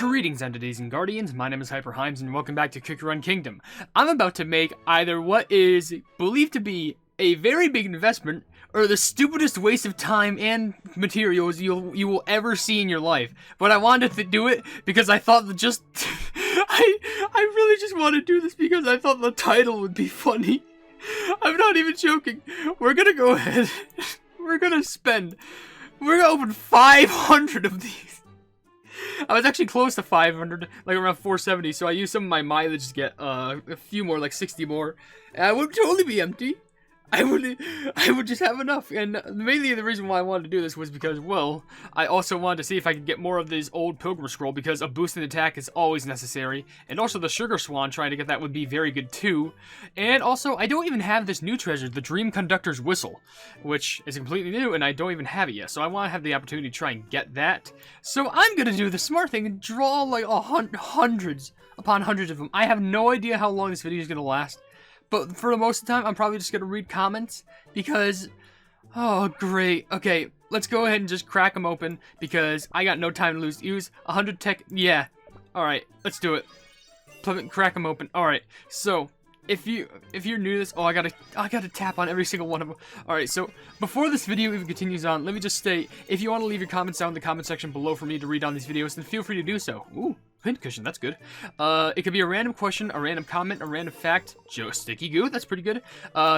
Greetings, entities and guardians. My name is HyperHimes, and welcome back to Cookie Run Kingdom. I'm about to make either what is believed to be a very big investment or the stupidest waste of time and materials you will ever see in your life. But I wanted to do it because I thought that just I really just want to do this because I thought the title would be funny. I'm not even joking. We're gonna go ahead. We're gonna open 500 of these. I was actually close to 500, like around 470, so I used some of my mileage to get a few more, like 60 more. And I would totally be empty. I would just have enough. And mainly the reason why I wanted to do this was because, well, I also wanted to see if I could get more of this old Pilgrim Scroll, because a boost in attack is always necessary. And also the Sugar Swan, trying to get that would be very good too. And also, I don't even have this new treasure, the Dream Conductor's Whistle, which is completely new, and I don't even have it yet. So I want to have the opportunity to try and get that. So I'm going to do the smart thing and draw like hundreds upon hundreds of them. I have no idea how long this video is going to last. But for the most of the time, I'm probably just going to read comments because, oh, great. Okay, let's go ahead and just crack them open because I got no time to lose. Use 100 tech. Yeah. All right, let's do it. Crack them open. All right. So, if you're new to this, oh, I gotta tap on every single one of them. All right. So, before this video even continues on, let me just state, if you want to leave your comments down in the comment section below for me to read on these videos, then feel free to do so. Ooh. Hint cushion, that's good. It could be a random question, a random comment, a random fact. Joe Sticky Goo, that's pretty good.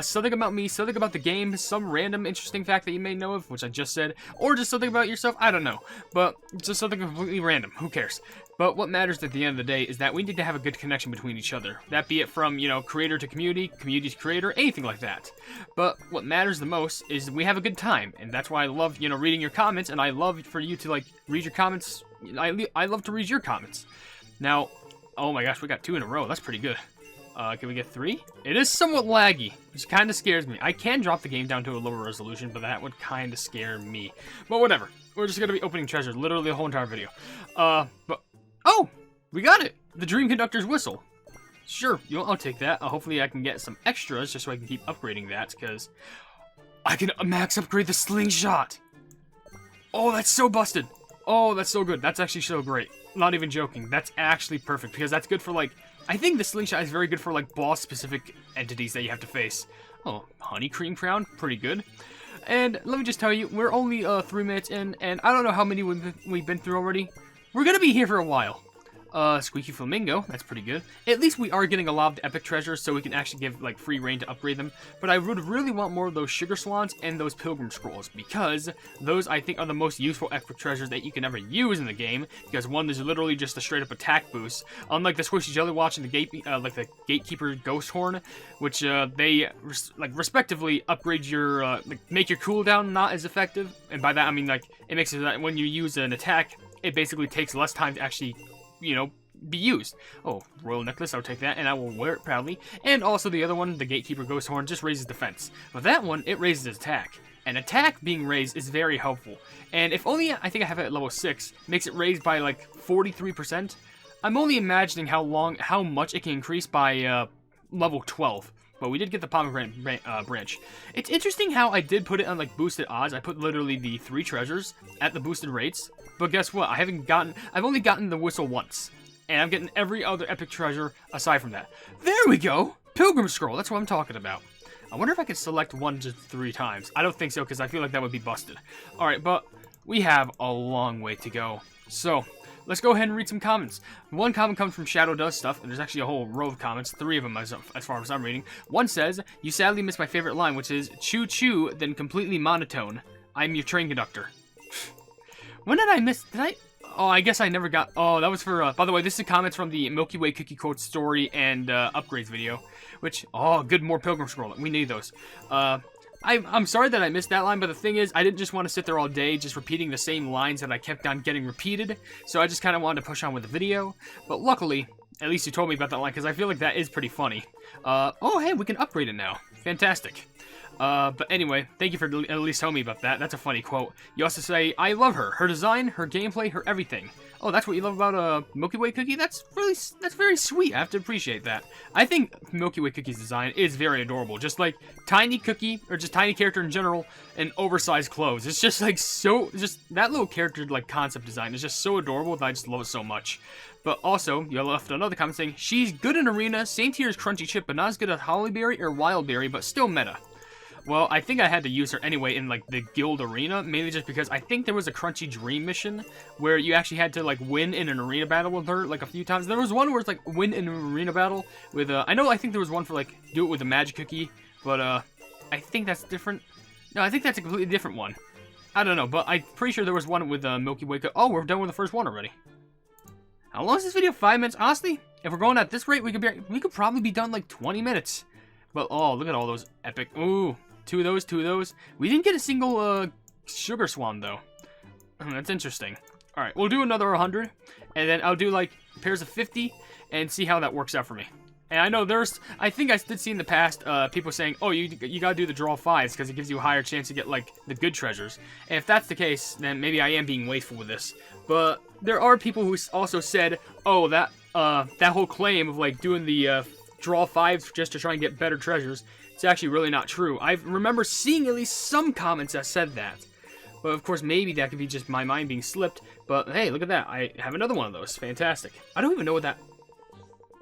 Something about me, something about the game, some random interesting fact that you may know of, which I just said, or just something about yourself, I don't know. But just something completely random, who cares? But what matters at the end of the day is that we need to have a good connection between each other. That be it from, you know, creator to community, community to creator, anything like that. But what matters the most is we have a good time, and that's why I love, you know, reading your comments, and I love for you to, like, read your comments. I love to read your comments. Now, oh my gosh, we got 2 in a row. That's pretty good. Can we get 3? It is somewhat laggy, which kind of scares me. I can drop the game down to a lower resolution, but that would kind of scare me. But whatever. We're just going to be opening treasures, literally the whole entire video. But, oh, we got it. The Dream Conductor's Whistle. Sure, I'll take that. Hopefully I can get some extras just so I can keep upgrading that, because I can max upgrade the slingshot. Oh, that's so busted. Oh, that's so good. That's actually so great. Not even joking. That's actually perfect, because that's good for, like, I think the slingshot is very good for, like, boss-specific entities that you have to face. Oh, Honey Cream Crown, pretty good. And let me just tell you, we're only 3 minutes in, and I don't know how many we've been through already. We're gonna be here for a while. Squeaky Flamingo, that's pretty good. At least we are getting a lot of the epic treasures, so we can actually give, like, free reign to upgrade them. But I would really want more of those Sugar Swans and those Pilgrim Scrolls, because those, I think, are the most useful epic treasures that you can ever use in the game, because one, there's literally just a straight-up attack boost, unlike the Squishy Jelly Watch and the Gatekeeper Ghost Horn, which, they, respectively upgrade your, make your cooldown not as effective, and by that, I mean, like, it makes it that when you use an attack, it basically takes less time to actually, you know, be used. Oh, Royal Necklace, I'll take that, and I will wear it proudly. And also the other one, the Gatekeeper Ghost Horn, just raises defense. But that one, it raises attack. And attack being raised is very helpful. And if only, I think I have it at level 6, makes it raised by like 43%, I'm only imagining how much it can increase by level 12. But we did get the Pomegranate branch. It's interesting how I did put it on like boosted odds. I put literally the 3 treasures at the boosted rates. But guess what? I've only gotten the whistle once. And I'm getting every other epic treasure aside from that. There we go! Pilgrim Scroll, that's what I'm talking about. I wonder if I could select 1 to 3 times. I don't think so, because I feel like that would be busted. Alright, but we have a long way to go. So, let's go ahead and read some comments. One comment comes from Shadow Does Stuff, and there's actually a whole row of comments, 3 of them as far as I'm reading. One says, "You sadly missed my favorite line, which is, choo choo, then completely monotone. I'm your train conductor." When did I miss? Oh, I guess I never got. Oh, that was for. By the way, this is comments from the Milky Way Cookie Quote story and upgrades video. Which, oh, good, more Pilgrim Scroll. We need those. I'm sorry that I missed that line, but the thing is, I didn't just want to sit there all day just repeating the same lines that I kept on getting repeated. So I just kind of wanted to push on with the video. But luckily, at least you told me about that line, because I feel like that is pretty funny. Oh, hey, we can upgrade it now. Fantastic. But anyway, thank you for at least telling me about that. That's a funny quote. You also say, I love her. Her design, her gameplay, her everything. Oh, that's what you love about Milky Way Cookie? That's very sweet. I have to appreciate that. I think Milky Way Cookie's design is very adorable. Just like tiny cookie, or just tiny character in general, and oversized clothes. It's just like that little character like concept design is just so adorable that I just love it so much. But also, you left another comment saying, she's good in Arena, same tier as Crunchy Chip, but not as good as Hollyberry or Wildberry, but still meta. Well, I think I had to use her anyway in, like, the guild arena, mainly just because I think there was a Crunchy Dream mission where you actually had to, like, win in an arena battle with her, like, a few times. There was one where it's, like, win in an arena battle with, I think there was one for, like, do it with a magic cookie, but, I think that's different. No, I think that's a completely different one. I don't know, but I'm pretty sure there was one with, Milky Way. Oh, we're done with the first one already. How long is this video? 5 minutes? Honestly, if we're going at this rate, we could probably be done, like, 20 minutes. But, oh, look at all those epic, ooh. Two of those. We didn't get a single, Sugar Swan, though. That's interesting. Alright, we'll do another 100, and then I'll do, like, pairs of 50, and see how that works out for me. And I know I think I did see in the past, people saying, oh, you gotta do the draw 5s, because it gives you a higher chance to get, like, the good treasures. And if that's the case, then maybe I am being wasteful with this. But there are people who also said, oh, that whole claim of, like, doing the, draw 5s just to try and get better treasures, it's actually really not true. I remember seeing at least some comments that said that. But of course, maybe that could be just my mind being slipped. But hey, look at that. I have another one of those. Fantastic. I don't even know what that...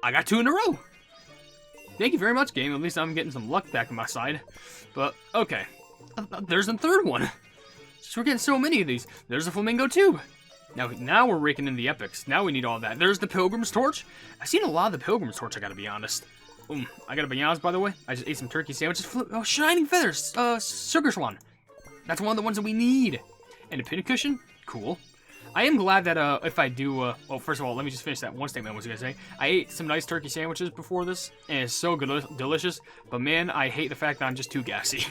I got 2 in a row. Thank you very much, game. At least I'm getting some luck back on my side. But, okay. There's a third one. We're getting so many of these. There's a Flamingo tube. Now we're raking in the epics. Now we need all that. There's the Pilgrim's Torch. I've seen a lot of the Pilgrim's Torch, I gotta be honest. I gotta be honest, by the way. I just ate some turkey sandwiches. Oh, Shining Feathers! Sugar Swan. That's one of the ones that we need. And a pincushion? Cool. I am glad that, if I do, well, first of all, let me just finish that one statement I was gonna say. I ate some nice turkey sandwiches before this, and it's so good, delicious, but man, I hate the fact that I'm just too gassy.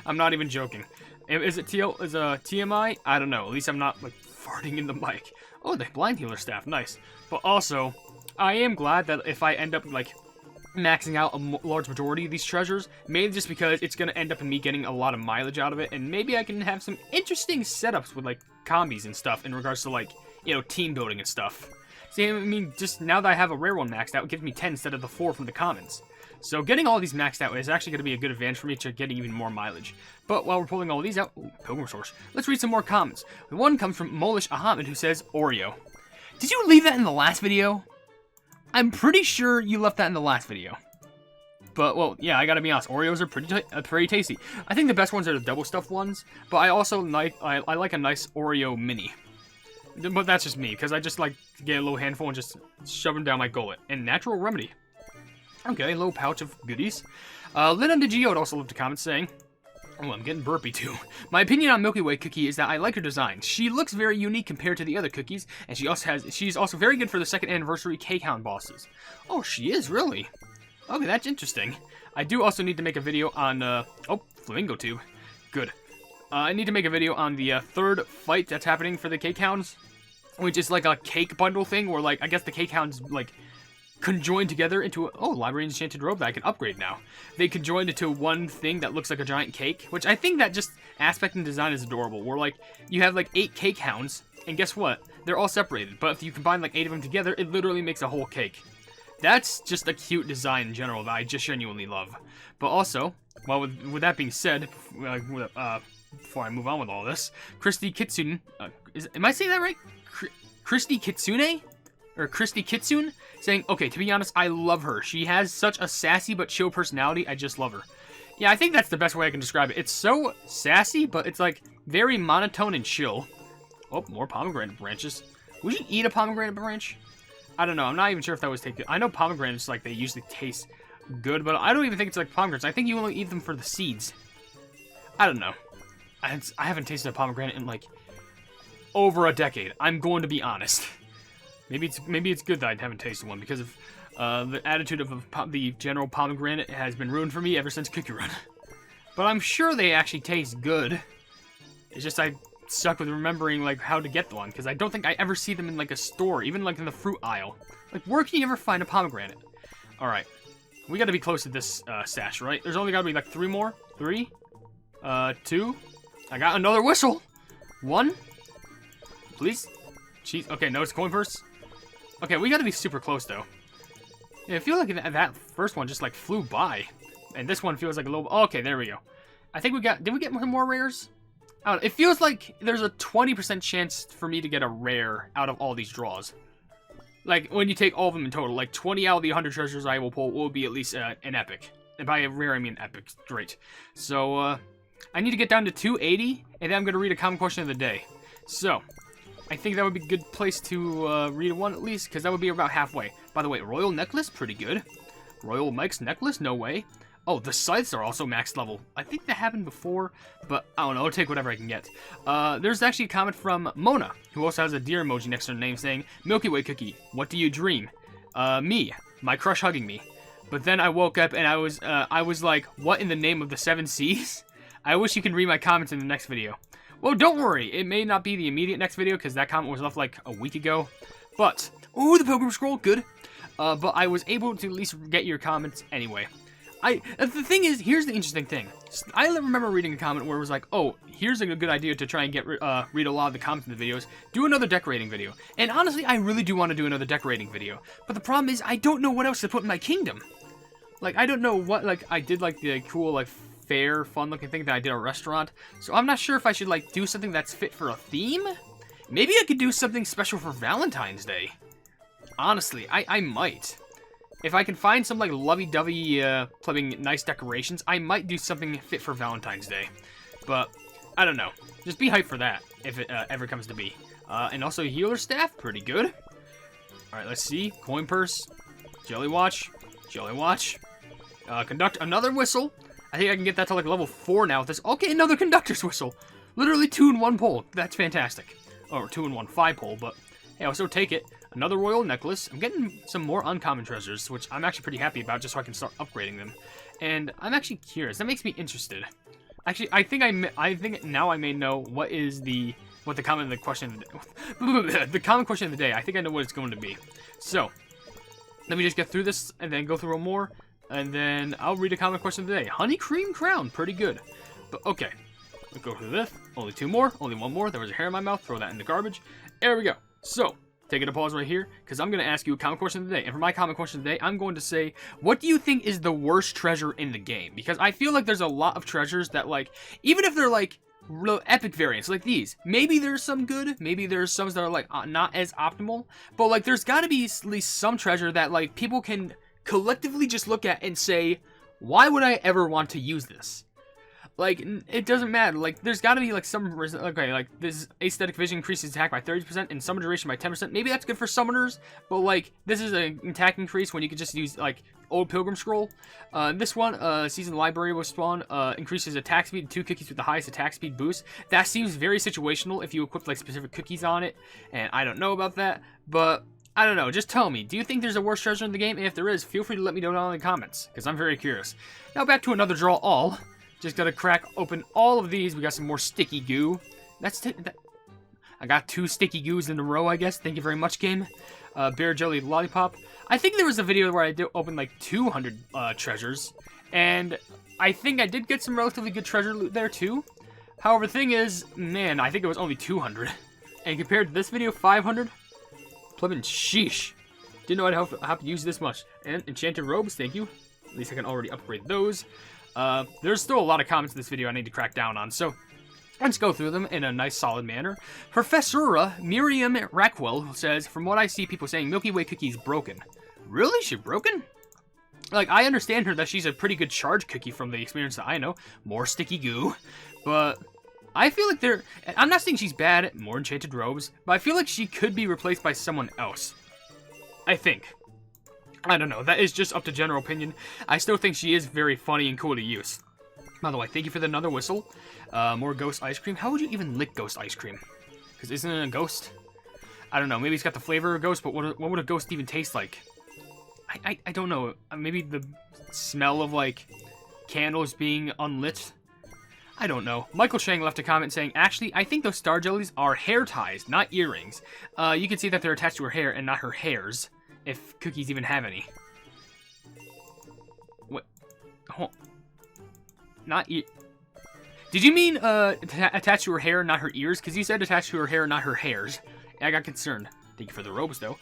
I'm not even joking. Is it TMI? I don't know. At least I'm not, like, farting in the mic. Oh, the blind healer staff. Nice. But also, I am glad that if I end up, like, maxing out a large majority of these treasures, mainly just because it's going to end up in me getting a lot of mileage out of it, and maybe I can have some interesting setups with, like, combis and stuff in regards to, like, you know, team building and stuff. See, I mean, just now that I have a rare one maxed out, it gives me 10 instead of the 4 from the commons. So getting all these maxed out is actually going to be a good advantage for me to getting even more mileage. But while we're pulling all these out, Pilgrim Source, let's read some more comments. One comes from Molish Ahmed, who says, Oreo. Did you leave that in the last video? I'm pretty sure you left that in the last video. But, well, yeah, I gotta be honest, Oreos are pretty tasty. I think the best ones are the double stuffed ones, but I also like, I like a nice Oreo mini. But that's just me, because I just like to get a little handful and just shove them down my gullet. And Natural Remedy. Okay, a little pouch of goodies. Lynn on the Geo would also left a comment saying, oh, I'm getting burpy too. My opinion on Milky Way Cookie is that I like her design. She looks very unique compared to the other cookies, and she's also very good for the 2nd anniversary Cake Hound bosses. Oh, she is, really? Okay, that's interesting. I do also need to make a video on, oh, Flamingo Tube. Good. I need to make a video on the 3rd fight that's happening for the Cake Hounds, which is like a cake bundle thing where, like, I guess the Cake Hounds, like, conjoined together into a, oh, Library Enchanted Robe that I can upgrade now. They conjoined into one thing that looks like a giant cake, which I think that just aspect and design is adorable, where, like, you have, like, 8 Cake Hounds, and guess what? They're all separated, but if you combine, like, 8 of them together, it literally makes a whole cake. That's just a cute design in general that I just genuinely love. But also, well, with that being said, before I move on with all this, Christy Kitsune, am I saying that right? Christy Kitsune? Or Christy Kitsune? Saying, okay, to be honest, I love her. She has such a sassy but chill personality, I just love her. Yeah, I think that's the best way I can describe it. It's so sassy, but it's, like, very monotone and chill. Oh, more pomegranate branches. Would you eat a pomegranate branch? I don't know. I'm not even sure if that was tasty. I know pomegranates, like, they usually taste good, but I don't even think it's like pomegranates. I think you only eat them for the seeds. I don't know. I haven't tasted a pomegranate in, like, over a decade. I'm going to be honest. Maybe it's good that I haven't tasted one, because of the attitude of the general pomegranate has been ruined for me ever since Cookie Run. But I'm sure they actually taste good. It's just I stuck with remembering, like, how to get the one, because I don't think I ever see them in, like, a store, even, like, in the fruit aisle. Like, where can you ever find a pomegranate? Alright. We gotta be close to this stash, right? There's only gotta be, like, 3 more? 3? 2. I got another whistle. 1. Please. Jeez. Okay, no, it's coin purse. Okay, we gotta be super close, though. Yeah, I feel like that first one just, like, flew by. And this one feels like a little... Okay, there we go. I think we got... Did we get more rares? I don't know. It feels like there's a 20% chance for me to get a rare out of all these draws. Like, when you take all of them in total, like, 20 out of the 100 treasures I will pull will be at least an epic. And by a rare, I mean epic. Great. So, I need to get down to 280, and then I'm going to read a common question of the day. So, I think that would be a good place to read one at least, because that would be about halfway. By the way, Royal Necklace, pretty good. Royal Mike's Necklace, no way. Oh, the scythes are also max level. I think that happened before, but I don't know. I'll take whatever I can get. There's actually a comment from Mona, who also has a deer emoji next to her name saying, Milky Way cookie, what do you dream? Me, my crush hugging me. But then I woke up and I was like, what in the name of the 7 C's? I wish you could read my comments in the next video. Well, don't worry. It may not be the immediate next video because that comment was left like a week ago. But, ooh, the Pilgrim Scroll, good. But I was able to at least get your comments anyway. The thing is, here's the interesting thing. I remember reading a comment where it was like, oh, here's a good idea to try and read a lot of the comments in the videos. Do another decorating video. And honestly, I really do want to do another decorating video. But the problem is, I don't know what else to put in my kingdom. Like, I don't know what, like, I did, like, the cool, like, fair, fun-looking thing that I did at a restaurant. So I'm not sure if I should, like, do something that's fit for a theme. Maybe I could do something special for Valentine's Day. Honestly, I might. If I can find some, like, lovey-dovey, nice decorations, I might do something fit for Valentine's Day. But, I don't know. Just be hyped for that, if it ever comes to be. And also, Healer Staff, pretty good. Alright, let's see. Coin Purse. Jelly Watch. Jelly Watch. Conduct another whistle. I think I can get that to, like, level 4 now with this. Okay, another Conductor's Whistle. Literally 2 in 1 pull. That's fantastic. Or 2 in 1 5 pull, but hey, I'll still take it. Another Royal Necklace. I'm getting some more uncommon treasures, which I'm actually pretty happy about, just so I can start upgrading them. And I'm actually curious. That makes me interested. Actually, I think now I may know what the common question of the day. The common question of the day. I think I know what it's going to be. So, let me just get through this and then go through one more, and then I'll read a common question of the day. Honey Cream Crown, pretty good. But okay, let's go through this. Only 2 more. Only 1 more. There was a hair in my mouth. Throw that in the garbage. There we go. So, taking a pause right here, because I'm going to ask you a common question of the day. And for my common question of the day, I'm going to say, what do you think is the worst treasure in the game? Because I feel like there's a lot of treasures that, like, even if they're, like, real epic variants, like these, maybe there's some good, maybe there's some that are, like, not as optimal, but, like, there's got to be at least some treasure that, like, people can collectively just look at and say, why would I ever want to use this? Like, it doesn't matter. Like, there's got to be, like, some... Okay, like, this aesthetic vision increases attack by 30% and summon duration by 10%. Maybe that's good for summoners, but, like, this is an attack increase when you could just use, like, old Pilgrim Scroll. This one, Season Library will spawn, increases attack speed, 2 cookies with the highest attack speed boost. That seems very situational if you equip, like, specific cookies on it, and I don't know about that, but... I don't know, just tell me, do you think there's a worse treasure in the game? And if there is, feel free to let me know down in the comments, because I'm very curious. Now back to another draw all. Just gotta crack open all of these. We got some more sticky goo. I got 2 sticky goos in a row, I guess. Thank you very much, game. Bear Jelly Lollipop. I think there was a video where I did open like 200 treasures, and I think I did get some relatively good treasure loot there too. However, the thing is, man, I think it was only 200. And compared to this video, 500? Plebin, sheesh. Didn't know I'd have to use this much. And Enchanted Robes, thank you. At least I can already upgrade those. There's still a lot of comments in this video I need to crack down on, so let's go through them in a nice, solid manner. Professora Miriam Rackwell says, from what I see, people saying Milky Way cookie's broken. Really? She's broken? Like, I understand her that she's a pretty good charge cookie from the experience that I know. More sticky goo. But I feel like I'm not saying she's bad, more Enchanted Robes, but I feel like she could be replaced by someone else. I think. I don't know, that is just up to general opinion. I still think she is very funny and cool to use. By the way, thank you for another whistle. More ghost ice cream. How would you even lick ghost ice cream? Because isn't it a ghost? I don't know, maybe it's got the flavor of a ghost, but what would a ghost even taste like? I don't know. Maybe the smell of, like, candles being unlit? I don't know. Michael Chang left a comment saying, actually, I think those star jellies are hair ties, not earrings. You can see that they're attached to her hair and not her hairs. If cookies even have any. What? Not Did you mean attached to her hair, not her ears? Because you said attached to her hair, not her hairs. I got concerned. Thank you for the robes, though.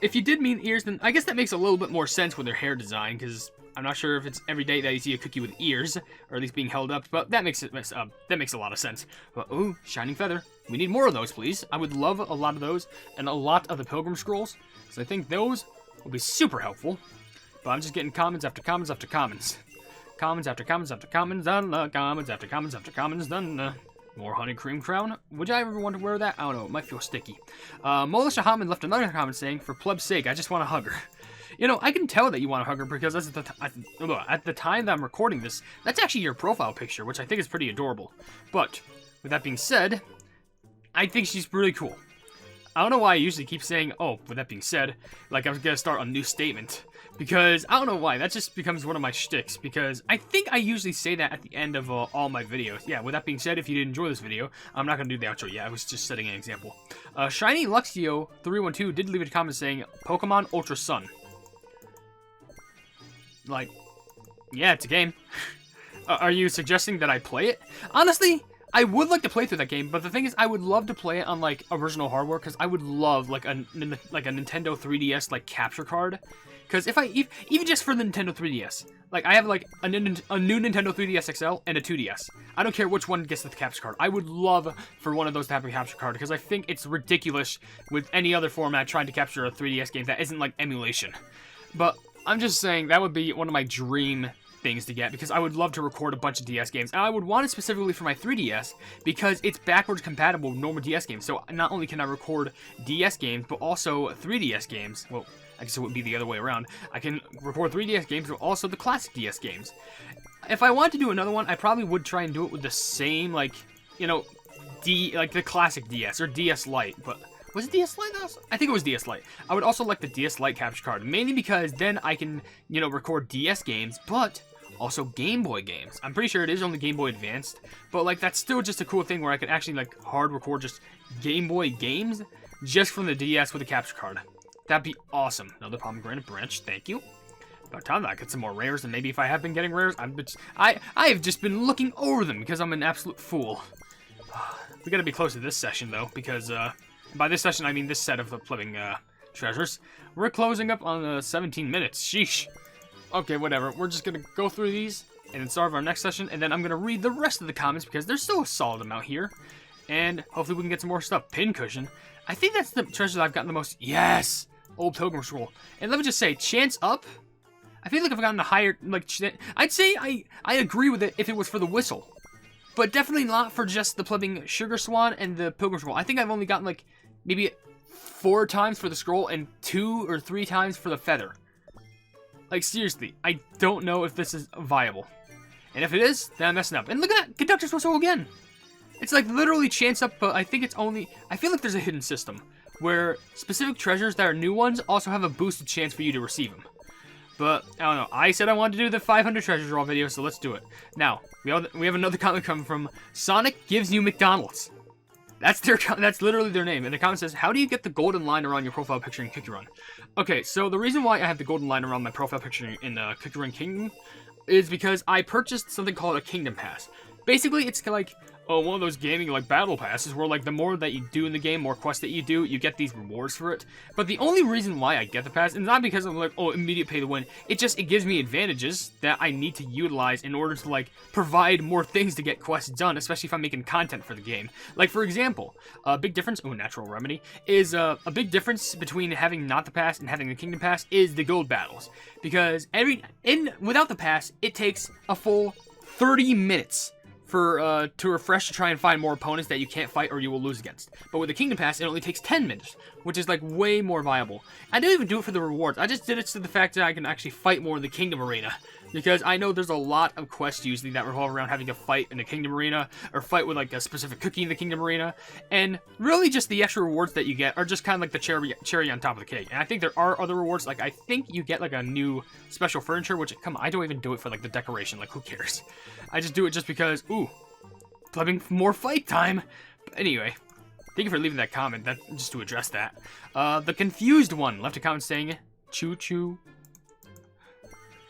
If you did mean ears, then I guess that makes a little bit more sense with her hair design, because I'm not sure if it's every day that you see a cookie with ears, or at least being held up, but that makes a lot of sense. But, ooh, shining feather. We need more of those, please. I would love a lot of those, and a lot of the pilgrim scrolls, so I think those will be super helpful. But I'm just getting commons after commons after commons. Commons after commons after commons, done. Commons after commons after commons, done. More honey cream crown. Would I ever want to wear that? I don't know. It might feel sticky. Mola Shahaman left another comment saying, for pleb's sake, I just want to hug her. You know, I can tell that you want to hug her because at the time that I'm recording this, that's actually your profile picture, which I think is pretty adorable. But, with that being said, I think she's really cool. I don't know why I usually keep saying, oh, with that being said, like I was going to start a new statement. Because, I don't know why, that just becomes one of my shticks. Because I think I usually say that at the end of all my videos. Yeah, with that being said, if you did enjoy this video, I'm not going to do the outro yet. I was just setting an example. Shiny Luxio 312 did leave a comment saying, Pokemon Ultra Sun. Like, yeah, it's a game. Are you suggesting that I play it? Honestly, I would like to play through that game, but the thing is, I would love to play it on, like, original hardware, because I would love, like, a Nintendo 3DS, like, capture card. Because if even just for the Nintendo 3DS, like, I have, like, a new Nintendo 3DS XL and a 2DS. I don't care which one gets the capture card. I would love for one of those to have a capture card, because I think it's ridiculous with any other format trying to capture a 3DS game that isn't, like, emulation. But I'm just saying, that would be one of my dream things to get, because I would love to record a bunch of DS games, and I would want it specifically for my 3DS, because it's backwards compatible with normal DS games, so not only can I record DS games, but also 3DS games. Well, I guess it would be the other way around. I can record 3DS games, but also the classic DS games. If I wanted to do another one, I probably would try and do it with the same, like, you know, like the classic DS, or DS Lite, but was it DS Lite? I think it was DS Lite. I would also like the DS Lite capture card, mainly because then I can, you know, record DS games, but also Game Boy games. I'm pretty sure it is only Game Boy Advanced, but, like, that's still just a cool thing where I could actually, like, hard record just Game Boy games just from the DS with a capture card. That'd be awesome. Another pomegranate branch, thank you. About time that I get some more rares, and maybe if I have been getting rares, I have just been looking over them because I'm an absolute fool. We gotta be close to this session, though, because, by this session, I mean this set of the plebing, treasures. We're closing up on 17 minutes. Sheesh. Okay, whatever. We're just gonna go through these and then start our next session, and then I'm gonna read the rest of the comments because there's still a solid amount here. And hopefully we can get some more stuff. Pincushion. I think that's the treasure that I've gotten the most. Yes! Old Pilgrim Scroll. And let me just say, chance up. I feel like if I've gotten a higher, like, I'd say I agree with it if it was for the whistle. But definitely not for just the plebing Sugar Swan and the Pilgrim Scroll. I think I've only gotten, like, maybe 4 times for the scroll and 2 or 3 times for the feather. Like, seriously, I don't know if this is viable. And if it is, then I'm messing up. And look at that! Conductor's Whistle again! It's like literally chance up, but I think it's only... I feel like there's a hidden system where specific treasures that are new ones also have a boosted chance for you to receive them. But, I don't know. I said I wanted to do the 500 treasure draw video, so let's do it. Now, we have another comment coming from Sonic Gives You McDonald's. That's literally their name. And the comment says, how do you get the golden line around your profile picture in Cookie Run? Okay, so the reason why I have the golden line around my profile picture in Cookie Run Kingdom is because I purchased something called a Kingdom Pass. Basically, it's like one of those gaming, like, battle passes where, like, the more that you do in the game, more quests that you do, you get these rewards for it. But the only reason why I get the pass is not because I'm like, oh, immediate pay to win. It gives me advantages that I need to utilize in order to, like, provide more things to get quests done, especially if I'm making content for the game. Like, for example, a big difference, Natural Remedy, is a big difference between having not the pass and having the Kingdom Pass is the guild battles. Because without the pass, it takes a full 30 minutes to refresh to try and find more opponents that you can't fight or you will lose against. But with the Kingdom Pass, it only takes 10 minutes, which is, like, way more viable. I didn't even do it for the rewards. I just did it to the fact that I can actually fight more in the Kingdom Arena. Because I know there's a lot of quests usually that revolve around having to fight in the Kingdom Arena, or fight with, like, a specific cookie in the Kingdom Arena. And really just the extra rewards that you get are just kind of like the cherry on top of the cake. And I think there are other rewards, like, I think you get, like, a new special furniture, which, come on, I don't even do it for, like, the decoration. Like, who cares? I just do it just because, ooh, plugging more fight time. But anyway, thank you for leaving that comment, just to address that. The Confused One left a comment saying, choo choo.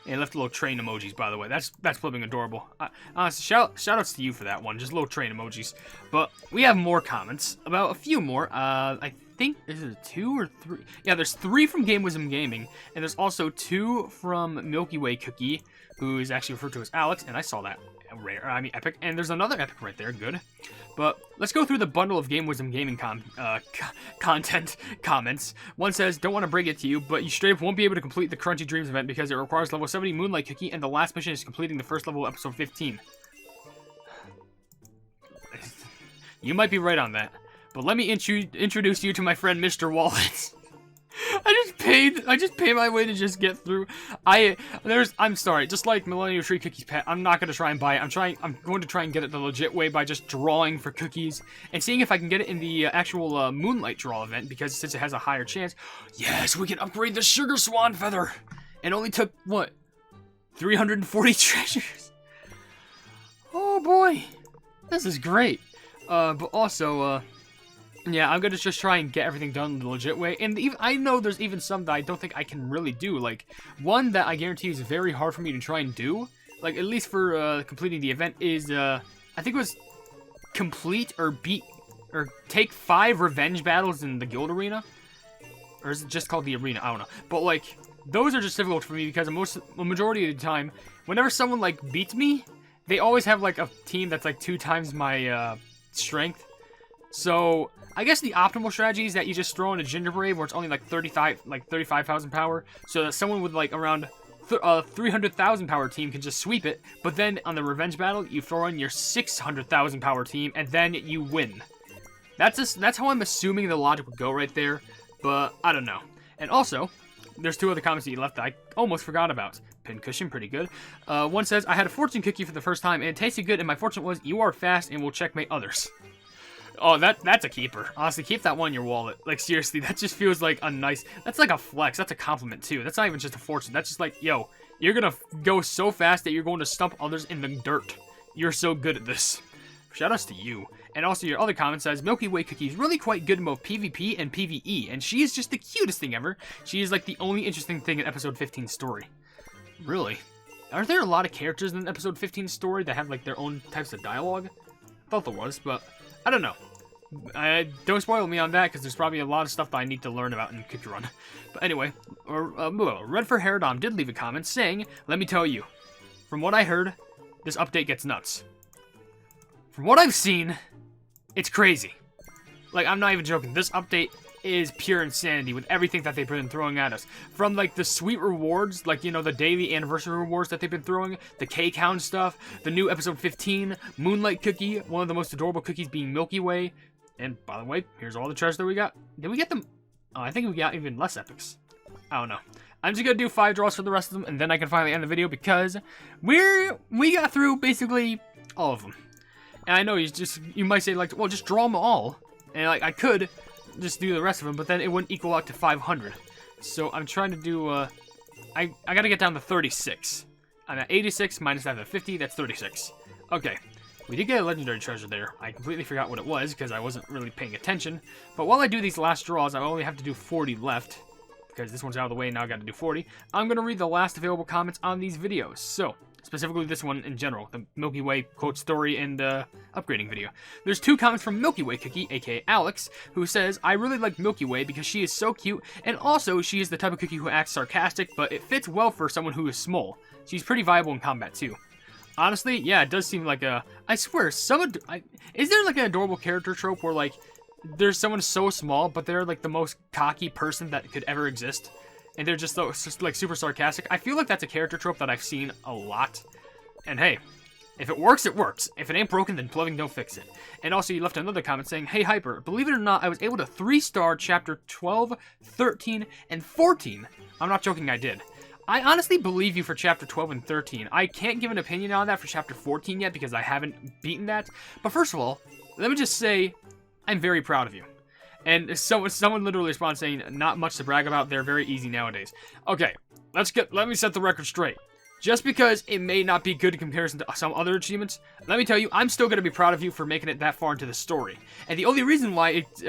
And left little train emojis, by the way. That's flipping adorable. Honestly, shoutouts to you for that one. Just little train emojis. But we have more comments. About a few more. I think, is it 2 or 3? Yeah, there's 3 from Game Wisdom Gaming. And there's also 2 from Milky Way Cookie, who is actually referred to as Alex. And I saw that. Rare, I mean epic. And there's another epic right there. Good. But let's go through the bundle of Game Wisdom Gaming content comments. One says, don't want to break it to you, but you straight up won't be able to complete the Crunchy Dreams event because it requires level 70 Moonlight Cookie, and the last mission is completing the first level of episode 15. You might be right on that, but let me introduce you to my friend Mr. Wallet. I just paid my way to just get through. I'm sorry, just like Millennium Tree Cookies Pet, I'm not gonna try and buy it. I'm going to try and get it the legit way by just drawing for cookies and seeing if I can get it in the actual Moonlight Draw event, because since it has a higher chance, yes, we can upgrade the Sugar Swan Feather. It only took what, 340 treasures. Oh boy, this is great. But also, yeah, I'm gonna just try and get everything done the legit way. And I know there's even some that I don't think I can really do. Like, one that I guarantee is very hard for me to try and do, like, at least for completing the event, is, I think it was complete or take 5 revenge battles in the guild arena. Or is it just called the arena? I don't know. But, like, those are just difficult for me because the majority of the time, whenever someone, like, beats me, they always have, like, a team that's, like, 2 times my, strength. So I guess the optimal strategy is that you just throw in a Ginger Brave where it's only like 35,000 power, so that someone with like around 300,000 power team can just sweep it. But then on the revenge battle, you throw in your 600,000 power team, and then you win. That's how I'm assuming the logic would go right there, but I don't know. And also, there's 2 other comments that you left that I almost forgot about. Pincushion, pretty good. One says, I had a fortune cookie for the first time, and it tasted good, and my fortune was, you are fast and will checkmate others. Oh, that's a keeper. Honestly, keep that one in your wallet. Like, seriously, that just feels like a nice... That's like a flex. That's a compliment, too. That's not even just a fortune. That's just like, yo, you're gonna go so fast that you're going to stump others in the dirt. You're so good at this. Shoutouts to you. And also, your other comment says, Milky Way Cookie is really quite good in both PvP and PvE, and she is just the cutest thing ever. She is, like, the only interesting thing in episode 15's story. Really? Aren't there a lot of characters in episode 15's story that have, like, their own types of dialogue? I thought there was, but... I don't know. Don't spoil me on that, because there's probably a lot of stuff that I need to learn about in Cookie Run. But anyway, Red for Herodom did leave a comment saying, let me tell you, from what I heard, this update gets nuts. From what I've seen, it's crazy. Like, I'm not even joking. This update is pure insanity with everything that they've been throwing at us. From, like, the sweet rewards, like, you know, the daily anniversary rewards that they've been throwing, the K-Count stuff, the new episode 15, Moonlight Cookie, one of the most adorable cookies being Milky Way. And, by the way, here's all the treasures that we got. Did we get them? Oh, I think we got even less epics. I don't know. I'm just gonna do 5 draws for the rest of them, and then I can finally end the video, because we got through basically all of them. And I know you might say, like, well, just draw them all. And, like, I could just do the rest of them, but then it wouldn't equal out to 500. So I'm trying to do, I gotta get down to 36. I'm at 86 minus that of 50, that's 36. Okay, we did get a legendary treasure there. I completely forgot what it was, because I wasn't really paying attention. But while I do these last draws, I only have to do 40 left, because this one's out of the way, now I gotta do 40. I'm gonna read the last available comments on these videos. So, specifically this one in general, the Milky Way quote story and upgrading video. There's 2 comments from Milky Way Cookie, aka Alex, who says, I really like Milky Way because she is so cute, and also she is the type of cookie who acts sarcastic, but it fits well for someone who is small. She's pretty viable in combat too. Honestly, yeah, it does seem like a... I swear, is there like an adorable character trope where, like, there's someone so small, but they're like the most cocky person that could ever exist? And they're just like super sarcastic. I feel like that's a character trope that I've seen a lot. And hey, if it works, it works. If it ain't broken, then plugging don't fix it. And also, you left another comment saying, hey Hyper, believe it or not, I was able to 3-star chapter 12, 13, and 14. I'm not joking, I did. I honestly believe you for chapter 12 and 13. I can't give an opinion on that for chapter 14 yet because I haven't beaten that. But first of all, let me just say, I'm very proud of you. And someone literally responds saying, not much to brag about, they're very easy nowadays. Okay, let me set the record straight. Just because it may not be good in comparison to some other achievements, let me tell you, I'm still going to be proud of you for making it that far into the story. And the only reason why it's,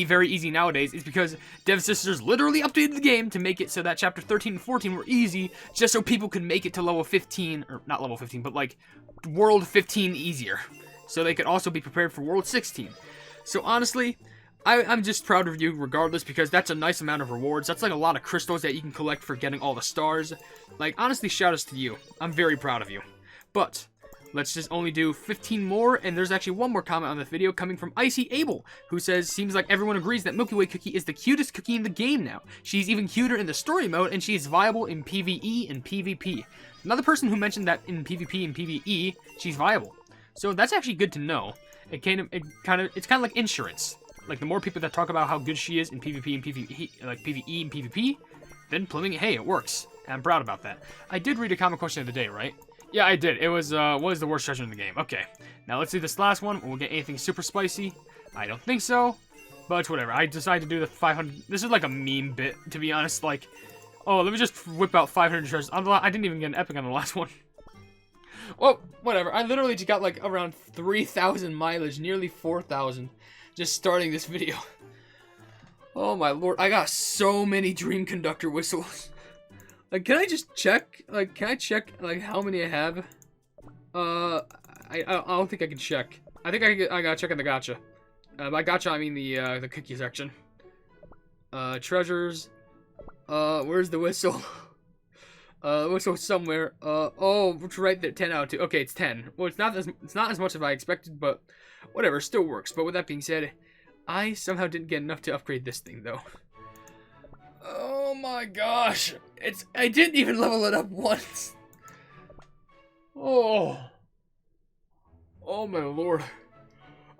very easy nowadays is because Devsisters literally updated the game to make it so that Chapter 13 and 14 were easy, just so people could make it to level 15, or not level 15, but, like, World 15 easier. So they could also be prepared for World 16. So, honestly, I'm just proud of you regardless, because that's a nice amount of rewards. That's like a lot of crystals that you can collect for getting all the stars. Like, honestly, shout outs to you. I'm very proud of you. But let's just only do 15 more, and there's actually one more comment on this video coming from Icy Abel, who says, seems like everyone agrees that Milky Way Cookie is the cutest cookie in the game now. She's even cuter in the story mode, and she's viable in PvE and PvP. Another person who mentioned that in PvP and PvE, she's viable. So that's actually good to know. It's kind of like insurance. Like, the more people that talk about how good she is in PvP and PvE, like PvE and PvP, then plumbing, hey, it works. And I'm proud about that. I did read a comment question of the day, right? Yeah, I did. It was, what is the worst treasure in the game? Okay. Now, let's do this last one. We'll get anything super spicy. I don't think so. But it's whatever. I decided to do the 500. This is like a meme bit, to be honest. Like, oh, let me just whip out 500 treasures. I didn't even get an epic on the last one. Well, whatever. I literally just got, like, around 3,000 mileage, nearly 4,000. Just starting this video. Oh my lord, I got so many dream conductor whistles. Like, can I just check? Like, can I check, like, how many I have? I don't think I can check. I think I gotta check on the gacha. By gacha, I mean the cookie section. Treasures. Where's the whistle? The whistle's somewhere. Oh, it's right there, 10 out of 2. Okay, it's 10. Well, it's not as much as I expected, but whatever, still works. But with that being said, I somehow didn't get enough to upgrade this thing, though. Oh my gosh. I didn't even level it up once. Oh. Oh my lord.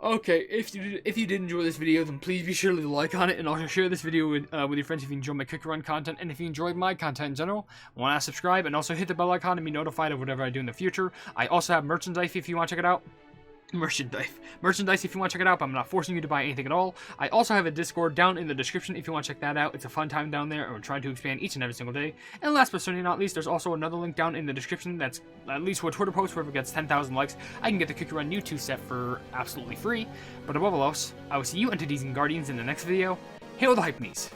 Okay, if you did enjoy this video, then please be sure to leave a like on it, and also share this video with your friends if you enjoy my cookie run content, and if you enjoyed my content in general, want to subscribe, and also hit the bell icon to be notified of whatever I do in the future. I also have merchandise if you want to check it out. Merchandise if you want to check it out, but I'm not forcing you to buy anything at all. I also have a Discord down in the description if you want to check that out. It's a fun time down there, and we're trying to expand each and every single day. And last but certainly not least, there's also another link down in the description that's at least for a Twitter post where if it gets 10,000 likes, I can get the Cookie Run U2 set for absolutely free. But above all else, I will see you entities and guardians in the next video. Hail the Hypenese!